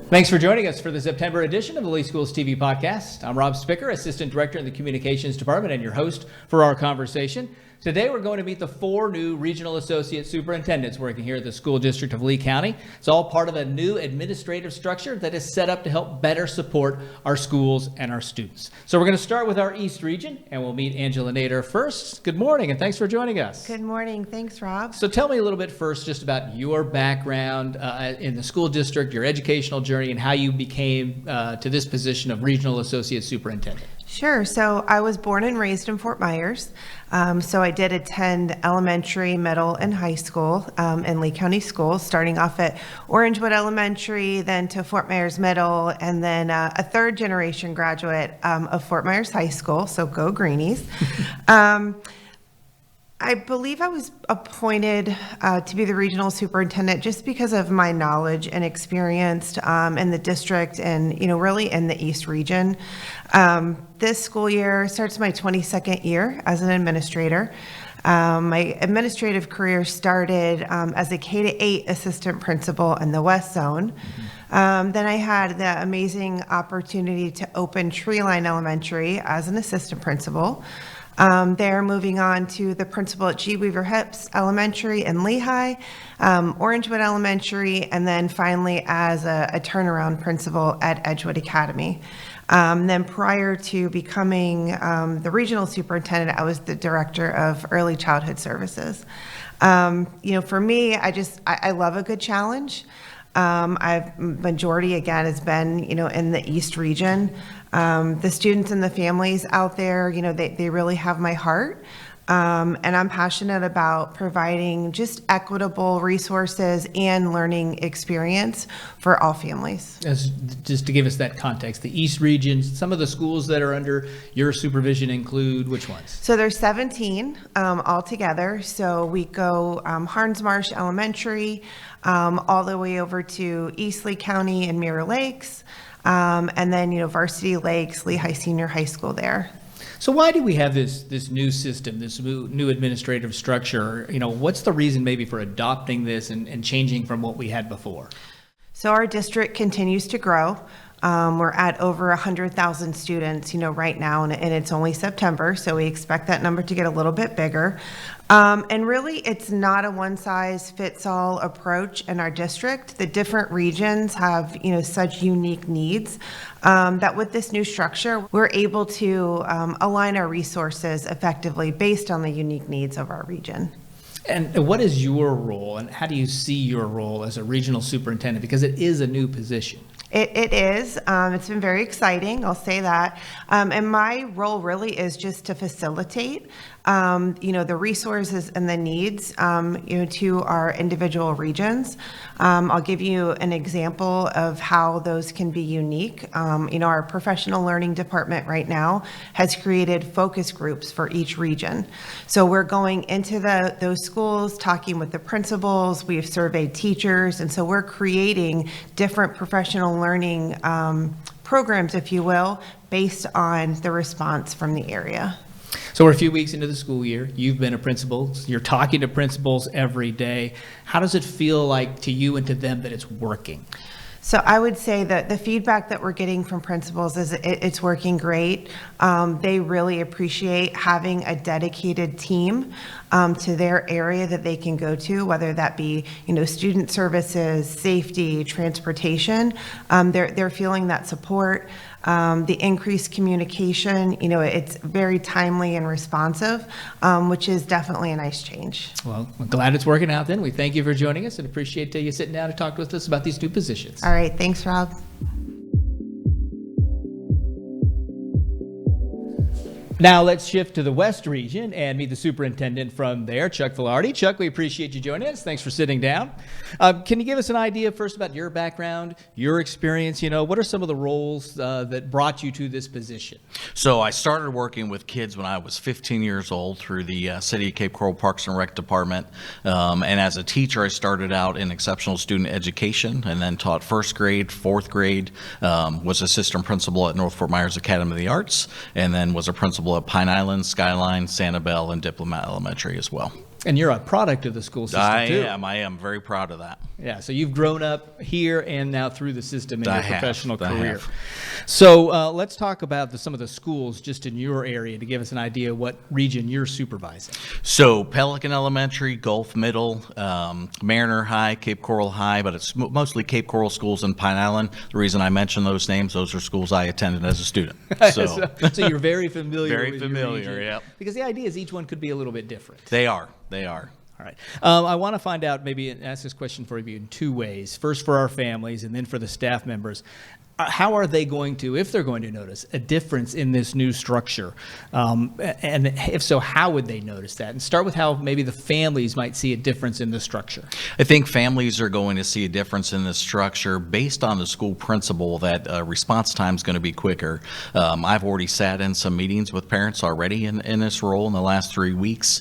Thanks for joining us for the September edition of the Lee Schools TV podcast. I'm Rob Spicker, Assistant Director in the Communications Department and your host for our conversation. Today we're going to meet the 4 new Regional Associate Superintendents working here at the School District of Lee County. It's all part of a new administrative structure that is set up to help better support our schools and our students. So we're going to start with our East Region, and we'll meet Angela Nader first. Good morning, and thanks for joining us. Good morning. Thanks, Rob. So tell me a little bit first just about your background in the school district, your educational journey, and how you became to this position of Regional Associate Superintendent. Sure. So I was born and raised in Fort Myers. So I did attend elementary, middle, and high school in Lee County Schools, starting off at Orangewood Elementary, then to Fort Myers Middle, and then a third-generation graduate of Fort Myers High School, so go Greenies. I believe I was appointed to be the regional superintendent just because of my knowledge and experience in the district and, really in the East region. This school year starts my 22nd year as an administrator. My administrative career started as a K-8 assistant principal in the West Zone. Then I had the amazing opportunity to open Treeline Elementary as an assistant principal. They're moving on to the principal at G. Weaver Hips Elementary in Lehigh, Orangewood Elementary, and then finally as a turnaround principal at Edgewood Academy. Then prior to becoming the regional superintendent, I was the director of early childhood services. For me, I love a good challenge. Majority again has been, in the East region. The students and the families out there, they really have my heart. And I'm passionate about providing just equitable resources and learning experience for all families. Just to give us that context, the East region, some of the schools that are under your supervision include which ones? So there's 17 altogether. So we go Harns Marsh Elementary, all the way over to East Lee County and Mirror Lakes, and then Varsity Lakes, Lehigh Senior High School there. So why do we have this new system, this new administrative structure? What's the reason maybe for adopting this and changing from what we had before? So our district continues to grow. We're at over 100,000 students, right now, and it's only September, so we expect that number to get a little bit bigger. And really, it's not a one-size-fits-all approach in our district. The different regions have, such unique needs that with this new structure, we're able to align our resources effectively based on the unique needs of our region. And what is your role, and how do you see your role as a regional superintendent? Because it is a new position. It is. It's been very exciting, I'll say that. And my role really is just to facilitate, the resources and the needs, to our individual regions. I'll give you an example of how those can be unique. Our professional learning department right now has created focus groups for each region. So we're going into those schools, talking with the principals, we've surveyed teachers, and so we're creating different professional learning programs, if you will, based on the response from the area. So we're a few weeks into the school year. You've been a principal. You're talking to principals every day. How does it feel like to you and to them that it's working? So I would say that the feedback that we're getting from principals is it's working great. They really appreciate having a dedicated team to their area that they can go to, whether that be, student services, safety, transportation. They're feeling that support. The increased communication, it's very timely and responsive, which is definitely a nice change. Well, I'm glad it's working out then. We thank you for joining us and appreciate you sitting down to talk with us about these new positions. All right. Thanks, Rob. Now let's shift to the West region and meet the superintendent from there, Chuck Velarde. Chuck, we appreciate you joining us. Thanks for sitting down. Can you give us an idea first about your background, your experience? What are some of the roles that brought you to this position? So I started working with kids when I was 15 years old through the City of Cape Coral Parks and Rec Department. And as a teacher, I started out in exceptional student education and then taught first grade, fourth grade, was assistant principal at North Fort Myers Academy of the Arts, and then was a principal at Pine Island, Skyline, Sanibel, and Diplomat Elementary as well. And you're a product of the school system, too. I am very proud of that. Yeah, so you've grown up here and now through the system in your professional I career. have. So let's talk about some of the schools just in your area to give us an idea of what region you're supervising. So Pelican Elementary, Gulf Middle, Mariner High, Cape Coral High, but it's mostly Cape Coral schools in Pine Island. The reason I mention those names, those are schools I attended as a student. So So you're very familiar Very with your familiar, region. yep. Because the idea is each one could be a little bit different. They are. All right. I want to find out, maybe ask this question for you in two ways. First for our families and then for the staff members. How are they going to, if they're going to notice, a difference in this new structure? And if so, how would they notice that? And start with how maybe the families might see a difference in the structure. I think families are going to see a difference in this structure based on the school principal that response time is going to be quicker. I've already sat in some meetings with parents already in this role in the last 3 weeks,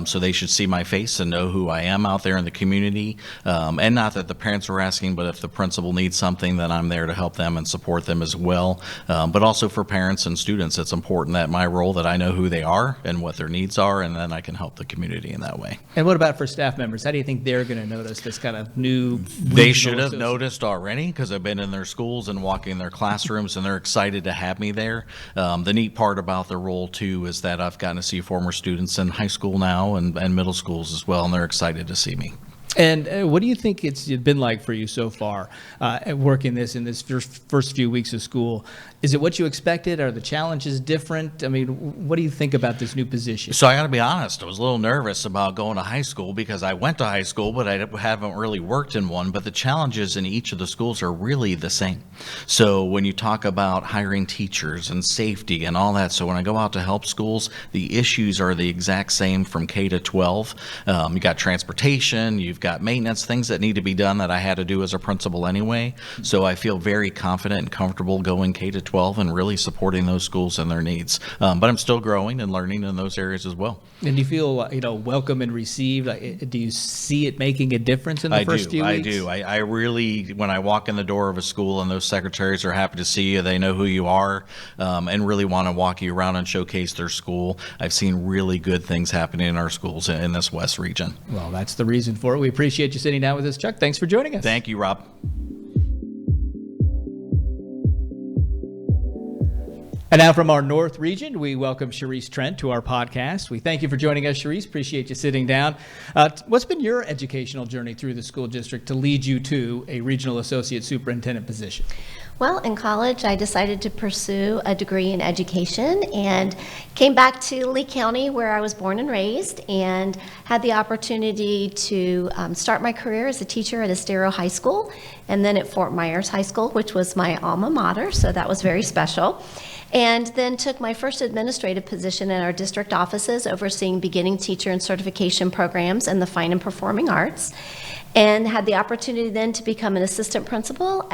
so they should see my face and know who I am out there in the community. And not that the parents were asking, but if the principal needs something, then I'm there to help them and support them as well. But also for parents and students, it's important that my role, that I know who they are and what their needs are, and then I can help the community in that way. And what about for staff members? How do you think they're going to notice this kind of new They regional should have associate? noticed already, because I've been in their schools and walking their classrooms, and they're excited to have me there. The neat part about the role, too, is that I've gotten to see former students in high school now and middle schools as well, and they're excited to see me. And what do you think it's been like for you so far working this in this first few weeks of school? Is it what you expected? Are the challenges different? I mean, what do you think about this new position? So I got to be honest, I was a little nervous about going to high school because I went to high school, but I haven't really worked in one. But the challenges in each of the schools are really the same. So when you talk about hiring teachers and safety and all that, so when I go out to help schools, the issues are the exact same from K to 12. You got transportation, you've got maintenance, things that need to be done that I had to do as a principal anyway. So I feel very confident and comfortable going K to 12 and really supporting those schools and their needs. But I'm still growing and learning in those areas as well. And do you feel welcome and received? Do you see it making a difference in the first few weeks? I do. I really, when I walk in the door of a school and those secretaries are happy to see you, they know who you are, and really want to walk you around and showcase their school. I've seen really good things happening in our schools in this West region. Well, that's the reason for it. We appreciate you sitting down with us, Chuck. Thanks for joining us. Thank you, Rob. And now from our North region, we welcome Sharice Trent to our podcast. We thank you for joining us, Sharice. Appreciate you sitting down. What's been your educational journey through the school district to lead you to a Regional Associate Superintendent position? Well, in college, I decided to pursue a degree in education and came back to Lee County, where I was born and raised, and had the opportunity to start my career as a teacher at Estero High School and then at Fort Myers High School, which was my alma mater, so that was very special. And then took my first administrative position in our district offices, overseeing beginning teacher and certification programs in the fine and performing arts. And had the opportunity then to become an assistant principal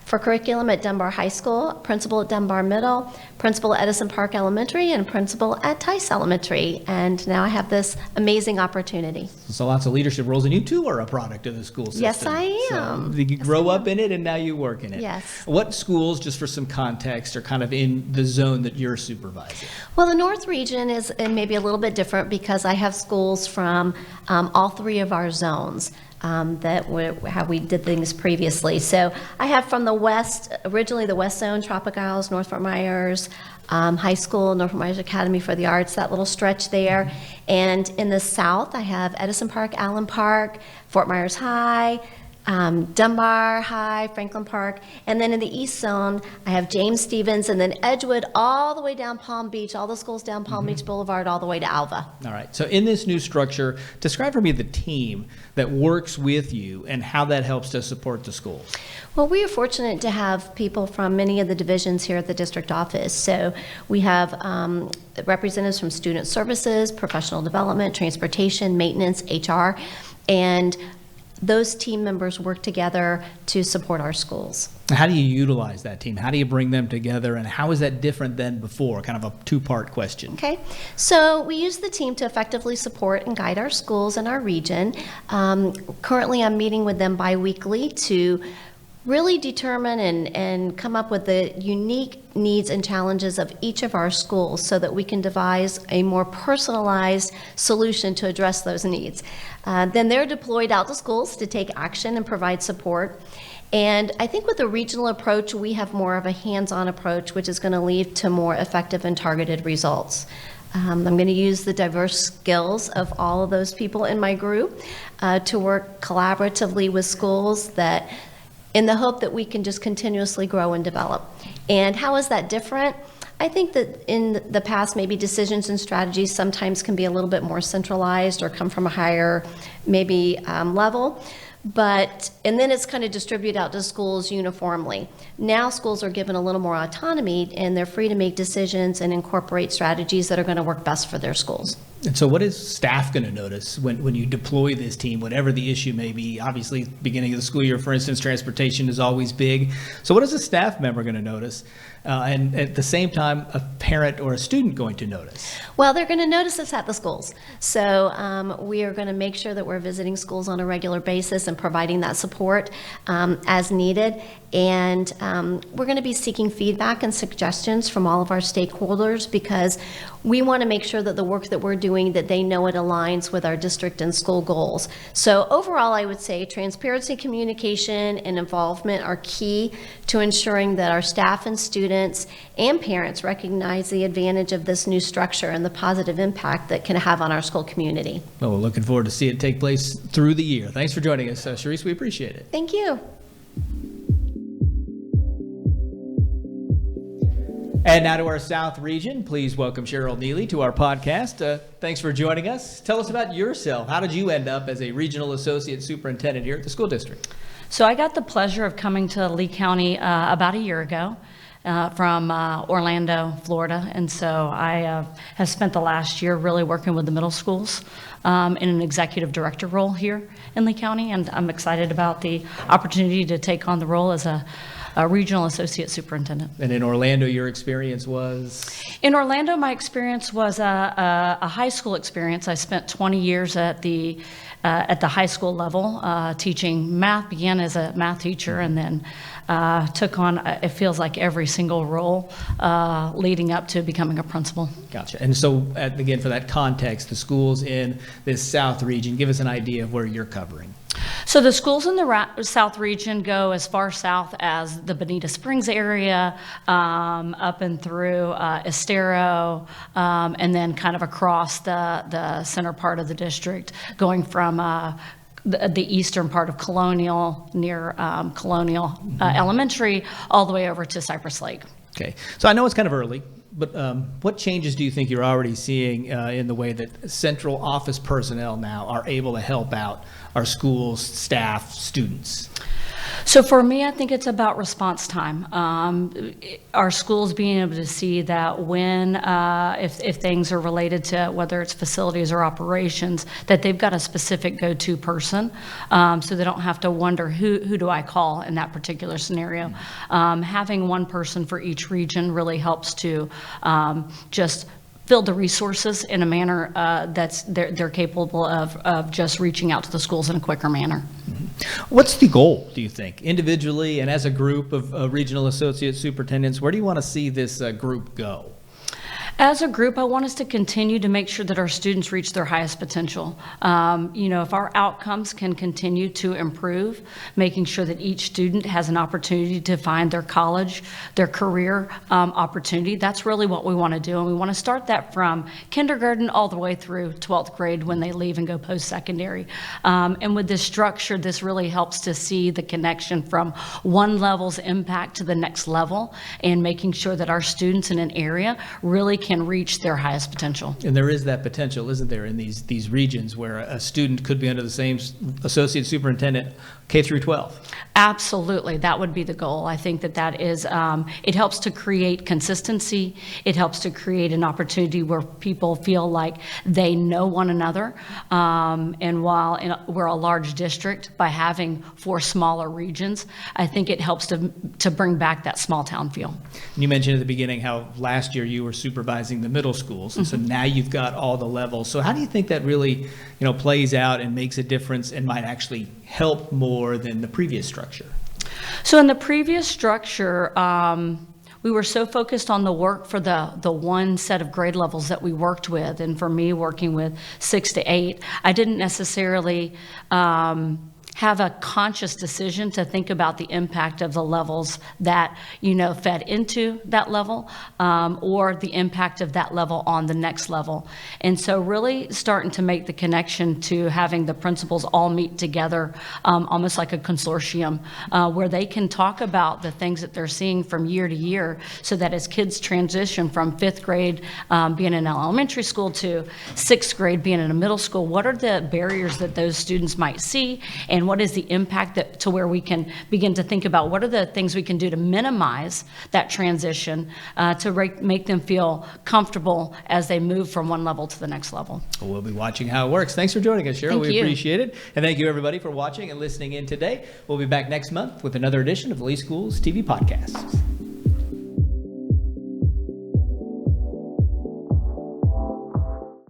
for curriculum at Dunbar High School, principal at Dunbar Middle, principal at Edison Park Elementary, and principal at Tice Elementary. And now I have this amazing opportunity. So lots of leadership roles, and you too are a product of the school system. Yes, I am. So you grow up in it, and now you work in it. Yes. What schools, just for some context, are kind of in the zone that you're supervising? Well, the North region is maybe a little bit different because I have schools from all three of our zones. How we did things previously. So I have from the west, originally the West Zone, Tropic Isles, North Fort Myers High School, North Fort Myers Academy for the Arts, that little stretch there. And in the south, I have Edison Park, Allen Park, Fort Myers High, Dunbar High, Franklin Park, and then in the East Zone, I have James Stevens, and then Edgewood all the way down Palm Beach, all the schools down Palm Beach Boulevard, all the way to Alva. All right. So in this new structure, describe for me the team that works with you and how that helps to support the schools. Well, we are fortunate to have people from many of the divisions here at the district office. So we have representatives from student services, professional development, transportation, maintenance, HR, and those team members work together to support our schools. How do you utilize that team? How do you bring them together, and how is that different than before? Kind of a two-part question. Okay, so we use the team to effectively support and guide our schools in our region. Currently, I'm meeting with them bi-weekly to really determine and come up with the unique needs and challenges of each of our schools so that we can devise a more personalized solution to address those needs. Then they're deployed out to schools to take action and provide support. And I think with the regional approach, we have more of a hands-on approach, which is going to lead to more effective and targeted results. I'm going to use the diverse skills of all of those people in my group to work collaboratively with schools that, in the hope that we can just continuously grow and develop. And how is that different? I think that in the past, maybe decisions and strategies sometimes can be a little bit more centralized or come from a higher maybe level. And then it's kind of distributed out to schools uniformly. Now schools are given a little more autonomy and they're free to make decisions and incorporate strategies that are going to work best for their schools. And so what is staff going to notice when you deploy this team, whatever the issue may be? Obviously, beginning of the school year, for instance, transportation is always big. So what is a staff member going to notice? And at the same time, a parent or a student going to notice? Well, they're going to notice us at the schools. So we are going to make sure that we're visiting schools on a regular basis and providing that support as needed. And we're going to be seeking feedback and suggestions from all of our stakeholders because we want to make sure that the work that we're doing, that they know it aligns with our district and school goals. So overall, I would say transparency, communication, and involvement are key to ensuring that our staff and students and parents recognize the advantage of this new structure and the positive impact that can have on our school community. Well, we're looking forward to see it take place through the year. Thanks for joining us, Sharice. We appreciate it. Thank you. And now to our South region, please welcome Cheryl Neely to our podcast. Thanks for joining us. Tell us about yourself. How did you end up as a Regional Associate Superintendent here at the school district? So I got the pleasure of coming to Lee County about a year ago from Orlando, Florida. And so I have spent the last year really working with the middle schools in an executive director role here in Lee County. And I'm excited about the opportunity to take on the role as a Regional Associate Superintendent. And in Orlando, your experience was? In Orlando, my experience was a high school experience. I spent 20 years at the high school level teaching math, began as a math teacher, and then took on, it feels like, every single role leading up to becoming a principal. Gotcha. And so, again, for that context, the schools in this South region, give us an idea of where you're covering. So the schools in the South region go as far south as the Bonita Springs area, up and through Estero, and then kind of across the center part of the district, going from the eastern part of Colonial, near Colonial Elementary, all the way over to Cypress Lake. Okay. So I know it's kind of early, but what changes do you think you're already seeing in the way that central office personnel now are able to help out our schools, staff, students? So for me, I think it's about response time. Our schools being able to see that when, if things are related to whether it's facilities or operations, that they've got a specific go-to person, so they don't have to wonder who do I call in that particular scenario. Having one person for each region really helps to just fill the resources in a manner that's they're capable of just reaching out to the schools in a quicker manner. What's the goal, do you think, individually and as a group of regional associate superintendents? Where do you want to see this group go? As a group, I want us to continue to make sure that our students reach their highest potential. If our outcomes can continue to improve, making sure that each student has an opportunity to find their college, their career opportunity, that's really what we want to do. And we want to start that from kindergarten all the way through 12th grade when they leave and go post-secondary. And with this structure, this really helps to see the connection from one level's impact to the next level, and making sure that our students in an area really can reach their highest potential. And there is that potential, isn't there, in these regions where a student could be under the same associate superintendent K through 12? Absolutely, that would be the goal. I think that is, it helps to create consistency. It helps to create an opportunity where people feel like they know one another. And while we're a large district, by having 4 smaller regions, I think it helps to bring back that small town feel. You mentioned at the beginning how last year you were supervising the middle schools, and so now you've got all the levels. So how do you think that really, plays out and makes a difference and might actually help more than the previous structure? So in the previous structure, we were so focused on the work for the one set of grade levels that we worked with, and for me, working with 6 to 8, I didn't necessarily have a conscious decision to think about the impact of the levels that, fed into that level, or the impact of that level on the next level. And so really starting to make the connection to having the principals all meet together, almost like a consortium, where they can talk about the things that they're seeing from year to year, so that as kids transition from 5th grade being in elementary school to 6th grade being in a middle school, what are the barriers that those students might see, and what is the impact to where we can begin to think about what are the things we can do to minimize that transition, to make them feel comfortable as they move from one level to the next level. We'll be watching how it works. Thanks for joining us, Cheryl. Thank We you. appreciate it. And thank you, everybody, for watching and listening in today. We'll be back next month with another edition of Lee Schools TV Podcasts.